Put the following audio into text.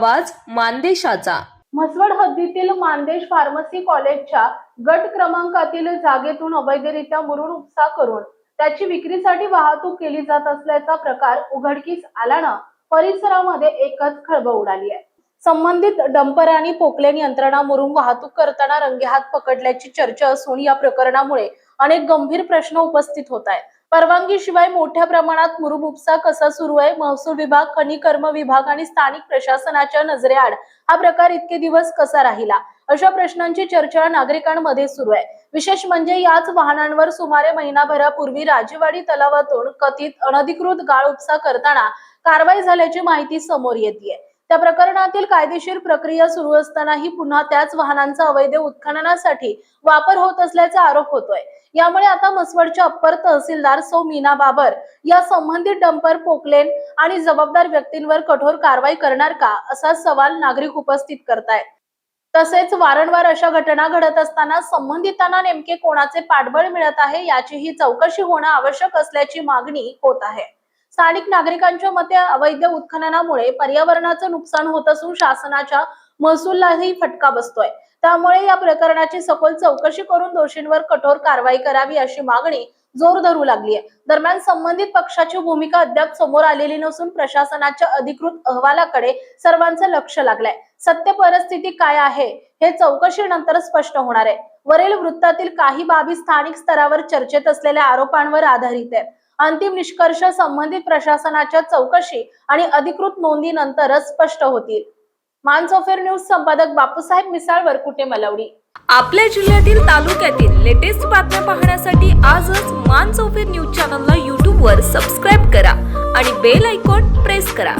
आवाज मानदेशाचा। म्हसवड हद्दीतील मानदेश फार्मसी कॉलेजच्या गट क्रमांकातील जागेतून अवैधरित्या मुरुम उपसा करून त्याची विक्रीसाठी वाहतूक केली जात असल्याचा प्रकार उघडकीस आल्यानं परिसरामध्ये एकच खळबळ उडाली आहे। संबंधित डंपर आणि पोकलेन यंत्रणा मुरुम वाहतूक करताना रंगेहात पकडल्याची चर्चा असून या प्रकरणामुळे अनेक गंभीर प्रश्न उपस्थित होत आहेत। परवानगीशिवाय मोठ्या प्रमाणात मुरुम उपसा कसा सुरू आहे? महसूल विभाग, खनिकर्म विभाग आणि स्थानिक प्रशासनाच्या नजरेआड हा प्रकार इतके दिवस कसा राहिला? अशा प्रश्नांची चर्चा नागरिकांमध्ये सुरू आहे। विशेष म्हणजे याच वाहनांवर सुमारे महिनाभरापूर्वी राजेवाडी तलावातून कथित अनधिकृत गाळ उपसा करताना कारवाई झाल्याची माहिती समोर येते। त्या प्रकरणातील कायदेशीर प्रक्रिया सुरू असतानाही पुन्हा त्याच वाहनांचा अवैध उत्खननासाठी वापर होत असल्याचा आरोप होतोय। यामुळे आता म्हसवडच्या अप्पर तहसीलदार सौ मीना बाबर या संबंधित डंपर, पोकलेन आणि जबाबदार व्यक्तींवर कठोर कारवाई करणार का, असा सवाल नागरिक उपस्थित करतायत। तसेच वारंवार अशा घटना घडत असताना संबंधितांना नेमके कोणाचे पाठबळ मिळत आहे याचीही चौकशी होणं आवश्यक असल्याची मागणी होत आहे। स्थानिक नागरिकांच्या मते अवैध उत्खननामुळे पर्यावरणाचं नुकसान होत असून शासनाच्या महसूललाही फटका बसतोय। त्यामुळे या प्रकरणाची सखोल चौकशी करून दोषींवर कठोर कारवाई करावी अशी मागणी जोर धरू लागली आहे। दरम्यान संबंधित पक्षाची भूमिका अद्याप समोर आलेली नसून प्रशासनाच्या अधिकृत अहवालाकडे सर्वांचं लक्ष लागलंय। सत्य परिस्थिती काय आहे हे चौकशीनंतर स्पष्ट होणार आहे। वरील वृत्तातील काही बाबी स्थानिक स्तरावर चर्चेत असलेल्या आरोपांवर आधारित आहेत। अंतिम निष्कर्ष संबंधित प्रशासनाच्या चौकशी आणि अधिकृत नोंदीनंतरच स्पष्ट होतील। मानसोफेर न्यूज संपादक बापूसाहेब मिसाळ, वरकुटे, मलवडी। आपल्या जिल्ह्यातील तालुक्यातील लेटेस्ट बातम्या पाहण्यासाठी आजच मानसोफेर न्यूज चॅनलला YouTube वर सबस्क्राईब करा आणि बेल आयकॉन प्रेस करा।